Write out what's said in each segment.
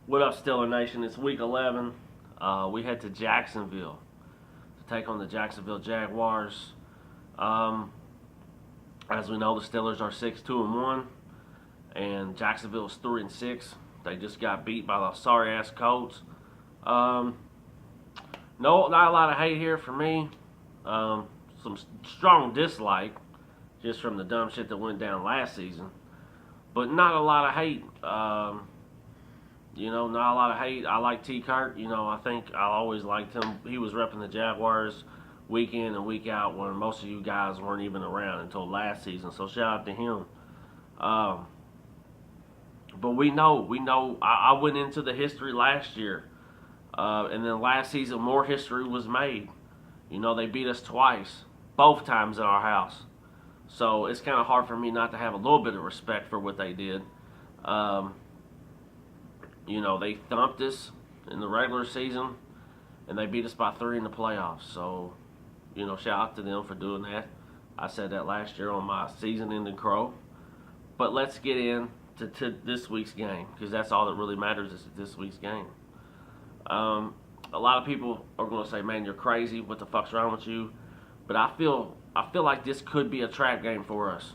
What up, Steeler Nation? It's week 11. We head to Jacksonville to take on the Jacksonville Jaguars. Um, as we know, the Steelers are 6-2-1, and Jacksonville's 3-6. They just got beat by the sorry ass Colts. Um, no, not a lot of hate here for me. Some strong dislike just from the dumb shit that went down last season, but not a lot of hate. Not a lot of hate. I like T. Kirk. I think I always liked him. He was repping the Jaguars week in and week out when most of you guys weren't even around until last season. So shout out to him. But we know. I went into the history last year, and then last season more history was made. They beat us twice, both times in our house. So it's kind of hard for me not to have a little bit of respect for what they did. They thumped us in the regular season, and they beat us by 3 in the playoffs. So, shout out to them for doing that. I said that last year on my season-ending crow. But let's get into this week's game, because that's all that really matters is this week's game. A lot of people are going to say, man, you're crazy. What the fuck's wrong with you? But I feel like this could be a trap game for us.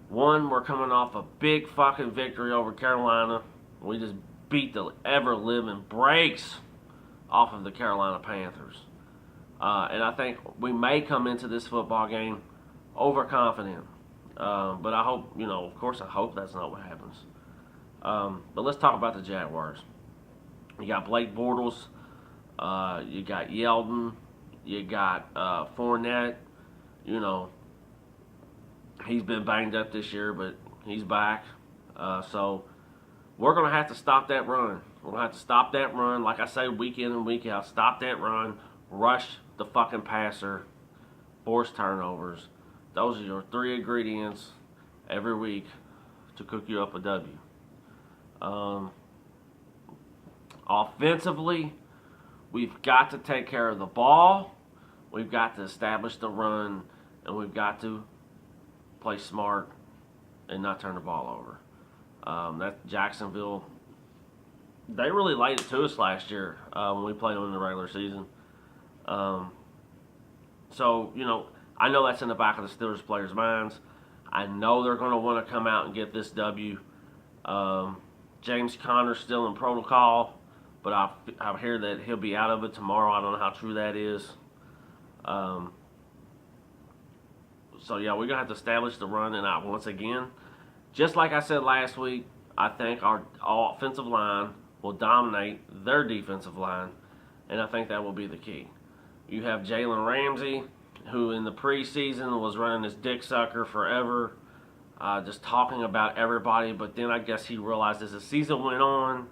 One, we're coming off a big fucking victory over Carolina. We just beat the ever-living brakes off of the Carolina Panthers. And I think we may come into this football game overconfident. But I hope, of course I hope that's not what happens. But let's talk about the Jaguars. You got Blake Bortles. You got Yeldon. You got Fournette. He's been banged up this year, but he's back. So we're going to have to stop that run. We're going to have to stop that run. Like I say, week in and week out, stop that run. Rush the fucking passer. Force turnovers. Those are your 3 ingredients every week to cook you up a W. Offensively, we've got to take care of the ball. We've got to establish the run. And we've got to play smart and not turn the ball over. That Jacksonville, they really laid it to us last year when we played them in the regular season. I know that's in the back of the Steelers players' minds. I know they're going to want to come out and get this W. James Conner's still in protocol, but I hear that he'll be out of it tomorrow. I don't know how true that is. We're going to have to establish the run, and once again, just like I said last week, I think our offensive line will dominate their defensive line, and I think that will be the key. You have Jalen Ramsey, who in the preseason was running his dick sucker forever, just talking about everybody, but then I guess he realized as the season went on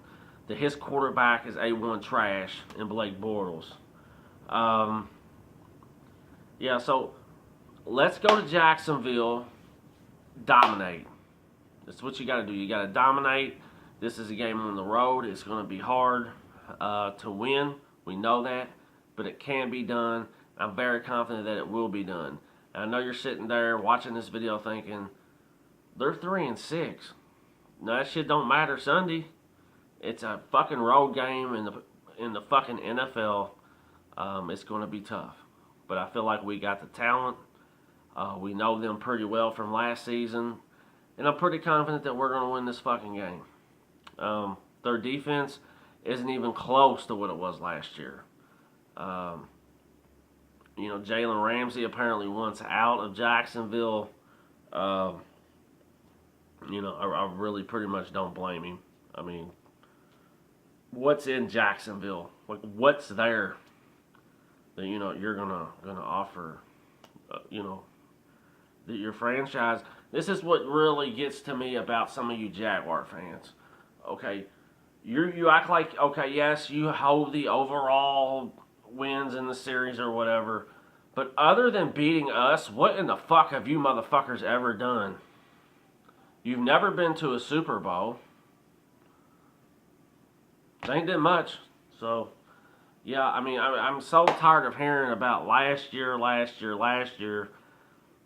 that his quarterback is A1 trash in Blake Bortles. So let's go to Jacksonville, dominate. That's what you got to do. You got to dominate. This is a game on the road. It's going to be hard to win. We know that, but it can be done. I'm very confident that it will be done. And I know you're sitting there watching this video thinking, they're 3-6. No, that shit don't matter Sunday. It's a fucking road game in the fucking NFL. It's going to be tough. But I feel like we got the talent. We know them pretty well from last season. And I'm pretty confident that we're going to win this fucking game. Their defense isn't even close to what it was last year. Jalen Ramsey apparently wants out of Jacksonville. I really pretty much don't blame him. I mean, what's in Jacksonville? Like, what's there that you're gonna offer? That your franchise. This is what really gets to me about some of you Jaguar fans. Okay, you act like, okay, yes, you hold the overall wins in the series or whatever, but other than beating us, what in the fuck have you motherfuckers ever done? You've never been to a Super Bowl. They ain't did much. So, yeah, I mean, I'm so tired of hearing about last year.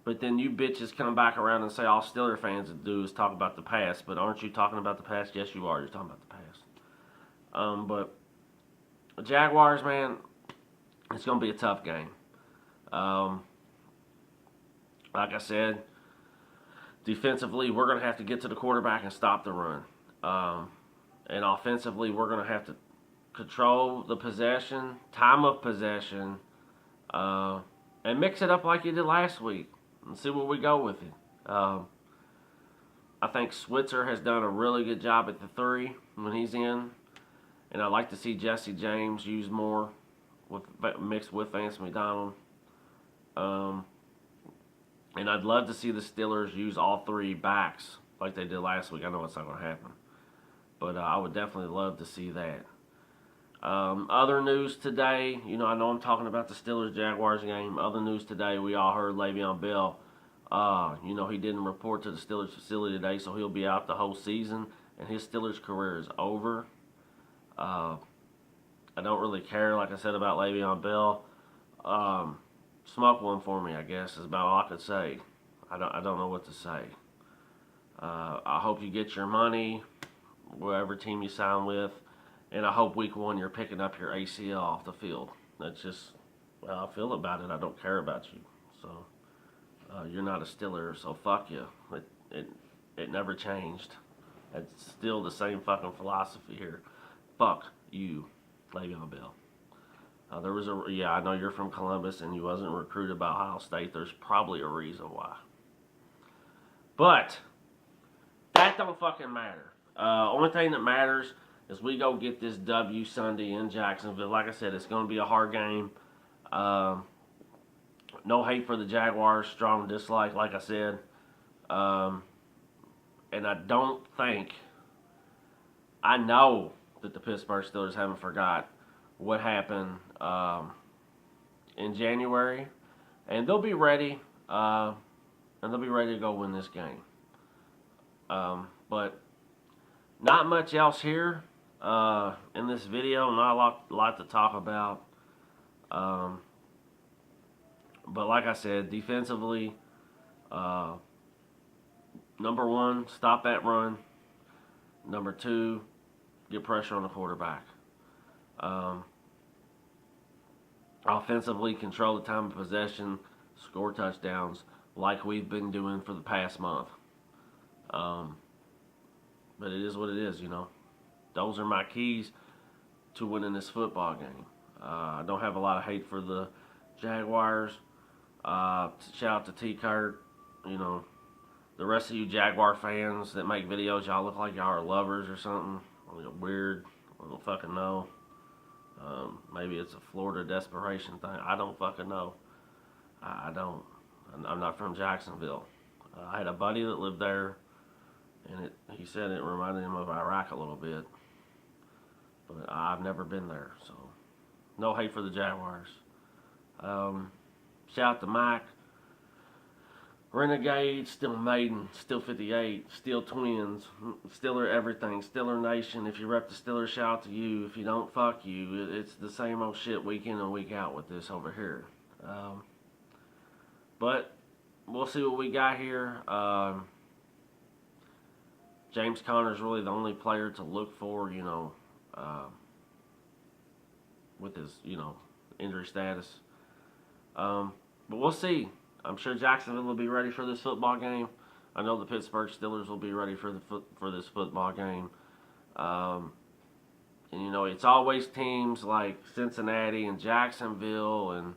But then you bitches come back around and say all Steeler fans do is talk about the past. But aren't you talking about the past? Yes, you are. You're talking about the past. But the Jaguars, man, it's going to be a tough game. Like I said, defensively, we're going to have to get to the quarterback and stop the run. And offensively, we're going to have to control the possession, time of possession, and mix it up like you did last week and see where we go with it. I think Switzer has done a really good job at the 3 when he's in, and I'd like to see Jesse James used more mixed with Vance McDonald. And I'd love to see the Steelers use all 3 backs like they did last week. I know it's not going to happen, but I would definitely love to see that. Other news today, I know I'm talking about the Steelers-Jaguars game. Other news today, we all heard Le'Veon Bell. He didn't report to the Steelers facility today, so he'll be out the whole season, and his Steelers career is over. I don't really care, like I said, about Le'Veon Bell. Smoke one for me, I guess, is about all I could say. I don't know what to say. I hope you get your money, whatever team you sign with, and I hope week 1 you're picking up your ACL off the field. That's just how I feel about it. I don't care about you. So you're not a Steeler, so fuck you. It never changed. It's still the same fucking philosophy here. Fuck you, Le'Veon Bell. I know you're from Columbus and you wasn't recruited by Ohio State. There's probably a reason why. But that don't fucking matter. Only thing that matters is we go get this W Sunday in Jacksonville. Like I said, it's going to be a hard game. No hate for the Jaguars, strong dislike, like I said. And I don't think, I know that the Pittsburgh Steelers haven't forgot what happened in January, and they'll be ready, to go win this game. But not much else here in this video. Not a lot to talk about. But like I said, defensively, number 1, stop that run. Number 2, get pressure on the quarterback. Offensively, control the time of possession, score touchdowns like we've been doing for the past month. But it is what it is, Those are my keys to winning this football game. I don't have a lot of hate for the Jaguars. Shout out to T. Kurt. The rest of you Jaguar fans that make videos, y'all look like y'all are lovers or something. Weird. I don't fucking know. Maybe it's a Florida desperation thing. I don't fucking know. I don't. I'm not from Jacksonville. I had a buddy that lived there, and he said it reminded him of Iraq a little bit. But I've never been there, so no hate for the Jaguars. Shout out to Mike. Renegade, still Maiden, still 58, still Twins, Steeler everything, Steeler Nation. If you rep the Steelers, shout out to you. If you don't, fuck you. It's the same old shit week in and week out with this over here. But we'll see what we got here. James Conner's really the only player to look for, with his, injury status. But we'll see. I'm sure Jacksonville will be ready for this football game. I know the Pittsburgh Steelers will be ready for this football game. And it's always teams like Cincinnati and Jacksonville and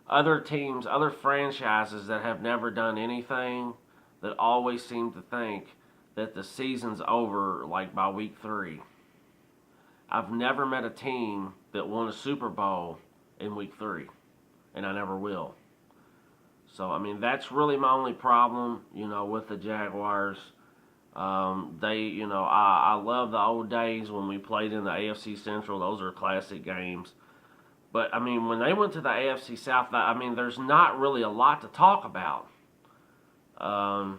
other teams, other franchises that have never done anything that always seem to think that the season's over like by week 3. I've never met a team that won a Super Bowl in week 3, and I never will. So, that's really my only problem, with the Jaguars. I love the old days when we played in the AFC Central. Those are classic games. But, when they went to the AFC South, there's not really a lot to talk about. Out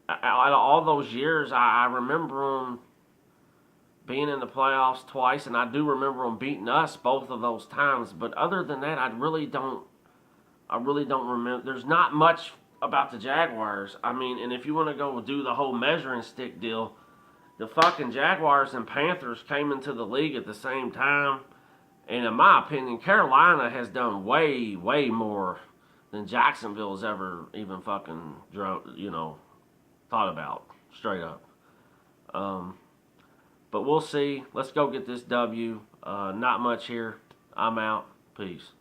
of all those years, I remember them being in the playoffs twice, and I do remember them beating us both of those times. But other than that, I really don't remember. There's not much about the Jaguars. And if you want to go do the whole measuring stick deal, the fucking Jaguars and Panthers came into the league at the same time. And in my opinion, Carolina has done way, way more than Jacksonville's ever even fucking, thought about, straight up. But we'll see. Let's go get this W. Not much here. I'm out. Peace.